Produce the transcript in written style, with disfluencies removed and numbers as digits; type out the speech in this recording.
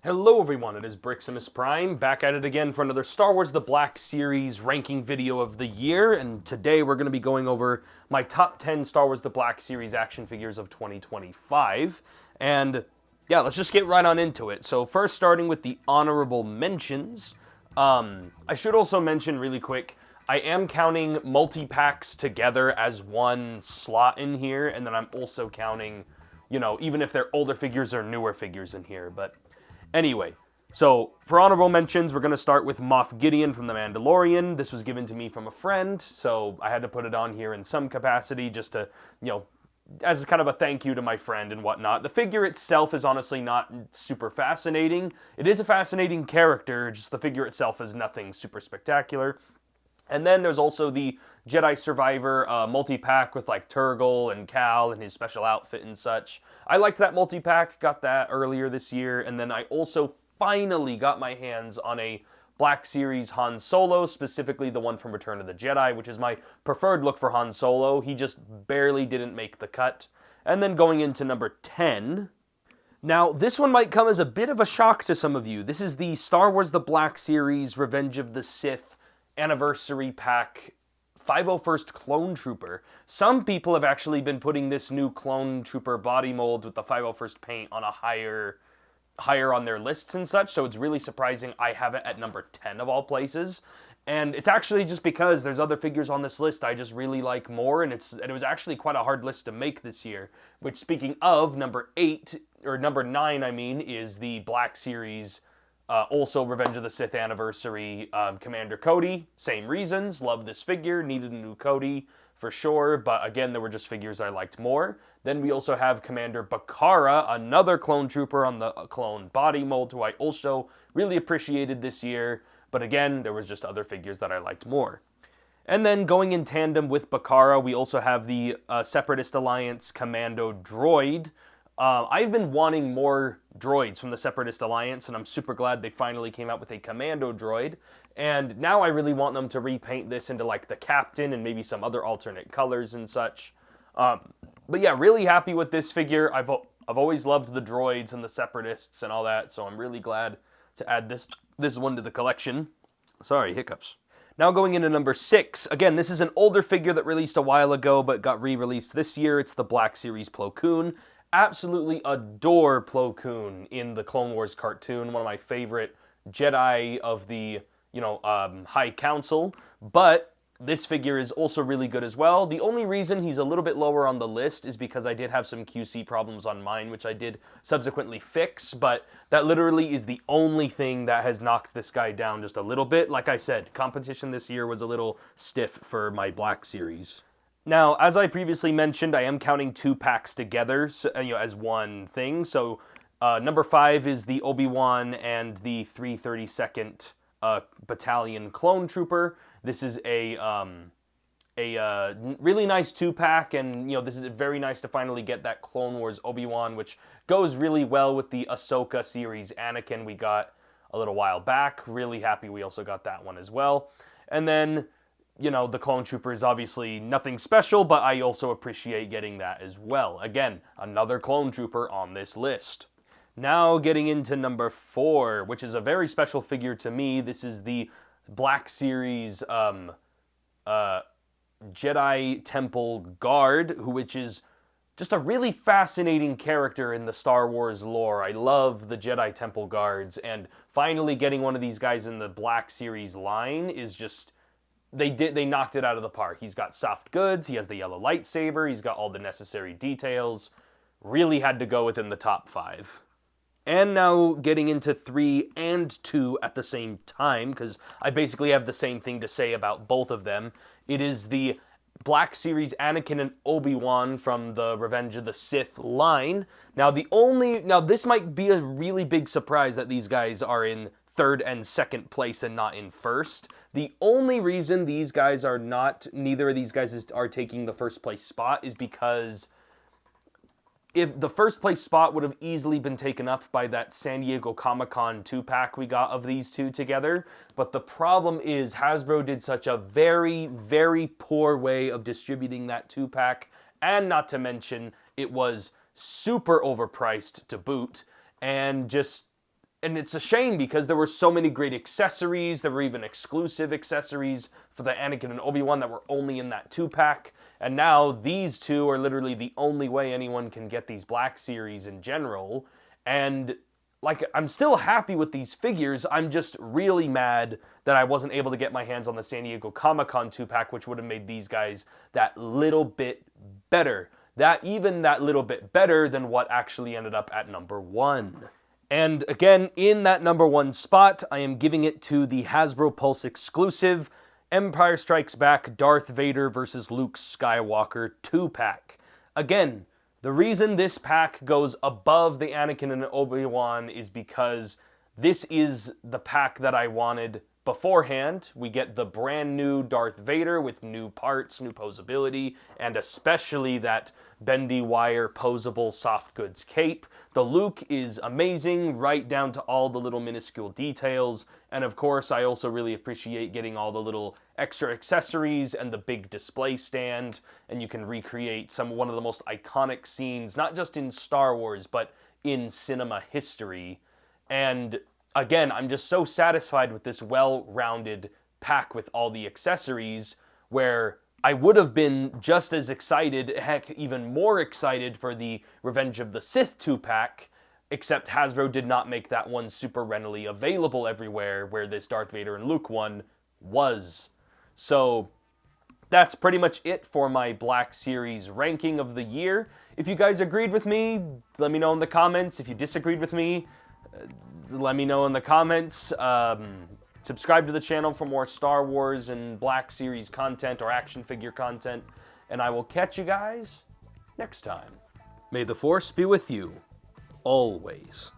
Hello everyone, it is Briximus Prime, back at it again for another Star Wars The Black Series ranking video of the year, and today we're going to be going over my top 10 Star Wars The Black Series action figures of 2025, and yeah, let's just get right on into it. So first, starting with the honorable mentions, I should also mention really quick, I am counting multi-packs together as one slot in here, and then I'm also counting, you know, even if they're older figures or newer figures in here, but anyway, so for honorable mentions, we're going to start with Moff Gideon from The Mandalorian. This was given to me from a friend, so I had to put it on here in some capacity just to, you know, as kind of a thank you to my friend and whatnot. The figure itself is honestly not super fascinating. It is a fascinating character, just the figure itself is nothing super spectacular. And then there's also the Jedi Survivor multi-pack with like Turgle and Cal and his special outfit and such. I liked that multi-pack, got that earlier this year, and then I also finally got my hands on a Black Series Han Solo, specifically the one from Return of the Jedi, which is my preferred look for Han Solo. He just barely didn't make the cut. And then going into number 10... Now, this one might come as a bit of a shock to some of you. This is the Star Wars The Black Series Revenge of the Sith Anniversary Pack 501st Clone Trooper. Some people have actually been putting this new Clone Trooper body mold with the 501st paint on a higher on their lists and such, so it's really surprising I have it at number 10 of all places. And it's actually just because there's other figures on this list I just really like more, and it was actually quite a hard list to make this year. Which, speaking of, number 9, I mean, is the Black Series also Revenge of the Sith Anniversary Commander Cody. Same reasons. Love this figure. Needed a new Cody for sure. But again, there were just figures I liked more. Then we also have Commander Bakara, another clone trooper on the clone body mold, who I also really appreciated this year. But again, there was just other figures that I liked more. And then going in tandem with Bakara, we also have the Separatist Alliance Commando Droid. I've been wanting more droids from the Separatist Alliance, and I'm super glad they finally came out with a Commando droid. And now I really want them to repaint this into like the Captain and maybe some other alternate colors and such. But yeah, really happy with this figure. I've always loved the droids and the Separatists and all that, so I'm really glad to add this one to the collection. Sorry, hiccups. Now going into number 6. Again, this is an older figure that released a while ago but got re-released this year. It's the Black Series Plo Koon. Absolutely adore Plo Koon in the Clone Wars cartoon. One of my favorite Jedi of the, High Council. But this figure is also really good as well. The only reason he's a little bit lower on the list is because I did have some QC problems on mine, which I did subsequently fix, but that literally is the only thing that has knocked this guy down just a little bit. Like I said, competition this year was a little stiff for my Black Series. Now, as I previously mentioned, I am counting 2 packs together, as one thing. So, number 5 is the Obi-Wan and the 332nd Battalion Clone Trooper. This is a really nice 2-pack, and this is very nice to finally get that Clone Wars Obi-Wan, which goes really well with the Ahsoka series Anakin we got a little while back. Really happy we also got that one as well. And then, the Clone Trooper is obviously nothing special, but I also appreciate getting that as well. Again, another Clone Trooper on this list. Now getting into number 4, which is a very special figure to me. This is the Black Series Jedi Temple Guard, which is just a really fascinating character in the Star Wars lore. I love the Jedi Temple Guards, and finally getting one of these guys in the Black Series line is just... They knocked it out of the park. He's got soft goods, he has the yellow lightsaber, he's got all the necessary details. Really had to go within the top 5. And now getting into 3 and 2 at the same time, because I basically have the same thing to say about both of them. It is the Black Series Anakin and Obi-Wan from the Revenge of the Sith line. Now this might be a really big surprise that these guys are in 3rd and 2nd place and not in 1st. The only reason neither of these guys are taking the 1st place spot is because if the 1st place spot would have easily been taken up by that San Diego Comic-Con 2-pack we got of these two together. But the problem is Hasbro did such a very, very poor way of distributing that 2-pack, and not to mention it was super overpriced to boot, and just And it's a shame because there were so many great accessories. There were even exclusive accessories for the Anakin and Obi-Wan that were only in that 2-pack. And now these two are literally the only way anyone can get these Black Series in general. And like, I'm still happy with these figures. I'm just really mad that I wasn't able to get my hands on the San Diego Comic-Con 2-pack, which would have made these guys that little bit better. That little bit better than what actually ended up at number 1. And again, in that number 1 spot, I am giving it to the Hasbro Pulse exclusive Empire Strikes Back Darth Vader vs. Luke Skywalker 2-pack. Again, the reason this pack goes above the Anakin and Obi-Wan is because this is the pack that I wanted beforehand. We get the brand new Darth Vader with new parts, new posability, and especially that bendy wire posable soft goods cape. The Luke is amazing, right down to all the little minuscule details. And of course, I also really appreciate getting all the little extra accessories and the big display stand. And you can recreate one of the most iconic scenes, not just in Star Wars, but in cinema history. And again, I'm just so satisfied with this well-rounded pack with all the accessories, where I would have been just as excited, heck, even more excited for the Revenge of the Sith 2-pack, except Hasbro did not make that one super readily available everywhere, where this Darth Vader and Luke one was. So that's pretty much it for my Black Series ranking of the year. If you guys agreed with me, let me know in the comments. If you disagreed with me, let me know in the comments. Subscribe to the channel for more Star Wars and Black Series content or action figure content. And I will catch you guys next time. May the Force be with you, always.